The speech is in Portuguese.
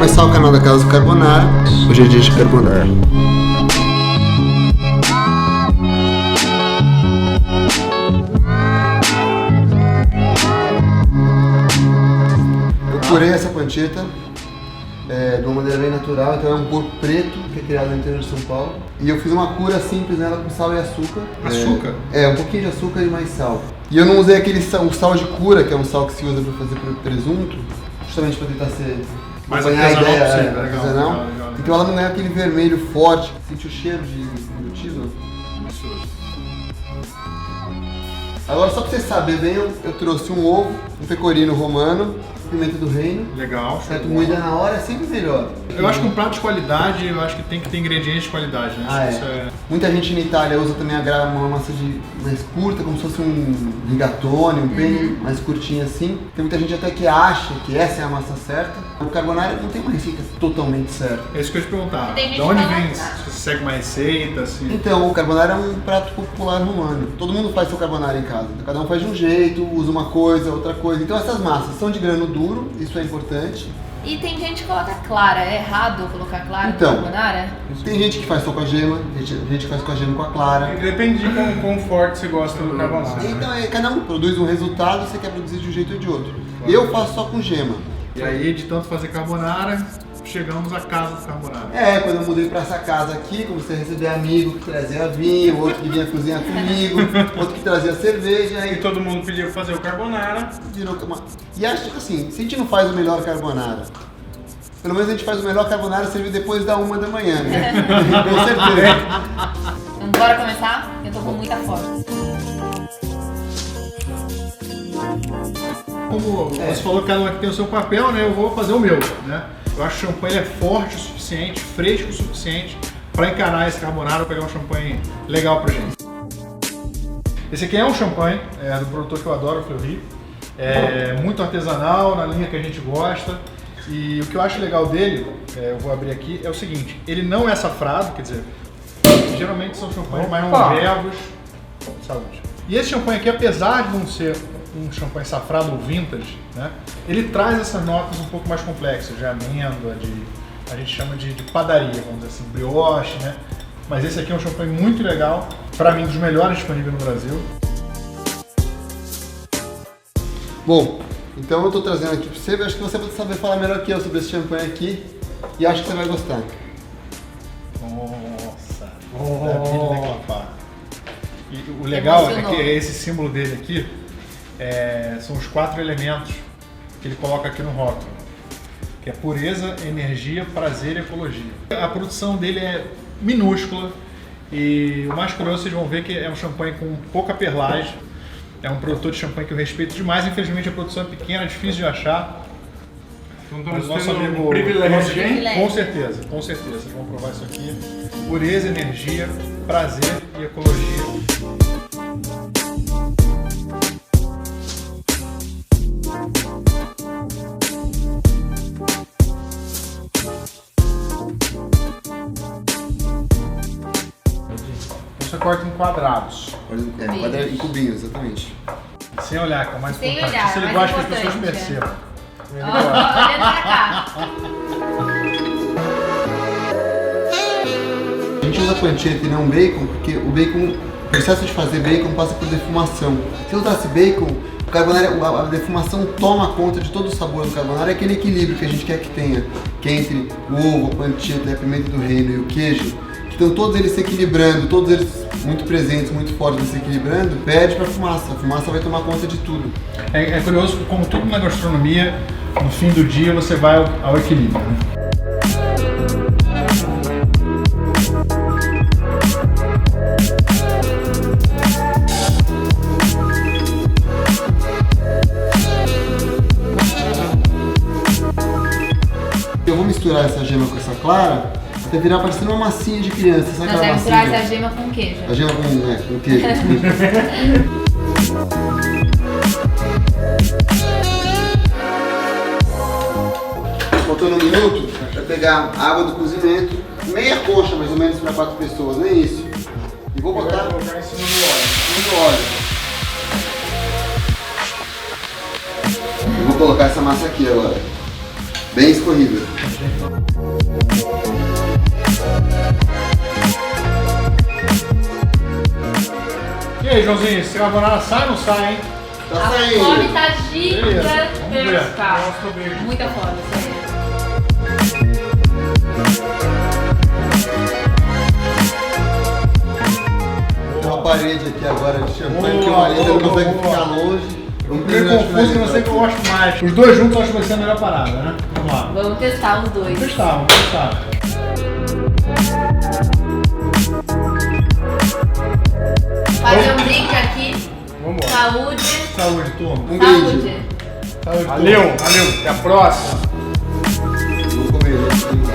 começar o canal da Casa do Carbonara. Hoje é dia de carbonara. Eu curei essa pancetta de uma maneira bem natural, então é um porco preto que é criado no interior de São Paulo. E eu fiz uma cura simples nela com sal e açúcar. Açúcar? Um pouquinho de açúcar e mais sal. E eu não usei aquele sal de cura, que é um sal que se usa para fazer presunto, justamente para tentar ser mais artesanal. Legal. Então ela não é aquele vermelho forte. Sente o cheiro de embutido? Agora, só para você saber bem, eu trouxe um ovo, um pecorino romano, pimenta do reino. Legal. Certo, moída na hora é sempre melhor. Eu acho que um prato de qualidade, eu acho que tem que ter ingredientes de qualidade, né? Isso é. Muita gente na Itália usa também uma massa mais curta, como se fosse um rigatone, um penne mais curtinho assim. Tem muita gente até que acha que essa é a massa certa. O carbonara não tem uma receita totalmente certa. É isso que eu ia te perguntar. De onde vem? Se você segue uma receita, assim? Então, o carbonara é um prato popular romano. Todo mundo faz seu carbonara em casa. Cada um faz de um jeito, usa uma coisa, outra coisa. Então essas massas são de grano duro, isso é importante. E tem gente que coloca clara, é errado colocar clara então, no carbonara? Tem gente que faz só com a gema, gente que faz com a gema com a clara. Depende de quão forte você gosta do carbonara. Então, cada um produz um resultado, você quer produzir de um jeito ou de outro. Claro. Eu faço só com gema. E aí, de tanto fazer carbonara, chegamos à casa do carbonara. Quando eu mudei pra essa casa aqui, comecei a receber amigo que trazia vinho, outro que vinha cozinhar comigo, outro que trazia cerveja. E todo mundo pedia fazer o carbonara. E acho que assim, se a gente não faz o melhor carbonara, pelo menos a gente faz o melhor carbonara servir depois da 1 da manhã, né? Com certeza. Então, bora começar? Eu tô com muita fome. Como você falou que cada um aqui tem o seu papel, né? Eu vou fazer o meu, né? Eu acho que o champanhe é forte o suficiente, fresco o suficiente para encarar esse carbonara, pegar um champanhe legal pra gente. Esse aqui é um champanhe do produtor que eu adoro, o Fleury. É muito artesanal, na linha que a gente gosta. E o que eu acho legal dele, eu vou abrir aqui, é o seguinte: ele não é açafrado, quer dizer, geralmente são champanhes mais longevos. Saúde. E esse champanhe aqui, apesar de não ser um champanhe safrado ou vintage, né, ele traz essas notas um pouco mais complexas, de amêndoa, a gente chama de padaria, vamos dizer assim, brioche, né? Mas esse aqui é um champanhe muito legal, para mim, dos melhores disponíveis no Brasil. Bom, então eu tô trazendo aqui pra você, acho que você vai saber falar melhor que eu sobre esse champanhe aqui, e acho que você vai gostar. Nossa! E o legal é que esse símbolo dele aqui são os 4 elementos que ele coloca aqui no rótulo, que é pureza, energia, prazer e ecologia. A produção dele é minúscula e o mais curioso, vocês vão ver que é um champanhe com pouca perlagem. É um produtor de champanhe que eu respeito demais. Infelizmente a produção é pequena, é difícil de achar. Então estamos tendo um privilégio, hein? Com certeza, com certeza. Vocês vão provar isso aqui. Pureza, energia, prazer e ecologia. Você corta em quadrados. Em cubinhos, exatamente. Sem olhar, que é o mais Sem importante. olhar, Se ele mais gosta que as importante, pessoas percebam. Olhando pra cá. A gente usa pancetta e não bacon, porque o processo de fazer bacon passa por defumação. Se eu usasse bacon, o carbonara, a defumação toma conta de todo o sabor do carbonara, é aquele equilíbrio que a gente quer que tenha, que é entre o ovo, a pancetta, a pimenta do reino e o queijo. Então todos eles se equilibrando, todos eles muito presentes, muito fortes, se equilibrando, pede para a fumaça vai tomar conta de tudo. É curioso, como tudo na gastronomia, no fim do dia você vai ao equilíbrio, né? Eu vou misturar essa gema com essa clara, até virar parecendo uma massinha de criança, sabe? Nós vamos misturar essa gema com queijo. A gema com queijo. Faltando 1 minuto, vai pegar a água do cozimento, meia coxa mais ou menos para 4 pessoas, nem isso. E vou botar em cima do óleo. Eu vou colocar essa massa aqui agora. Bem escorrida. E aí, Joãozinho, esse carbonara sai ou não sai, hein? Tá A saindo. fome tá Beleza, vamos ver. gigantesca. Mostra o bacon. Muita fome, sério. Tem uma parede aqui agora de champanhe Boa, que o marido boa, não consegue boa. ficar longe. Vamos Meio terminar de confuso que eu não sei o que eu gosto mais. Os dois juntos eu acho que vai ser a melhor parada, né? Vamos lá. Vamos testar os dois. Vamos testar. Fazer um drink aqui. Vamos embora. Saúde. Saúde, turma. Um brinde. Saúde. Saúde, valeu. Até a próxima. Vamos comer.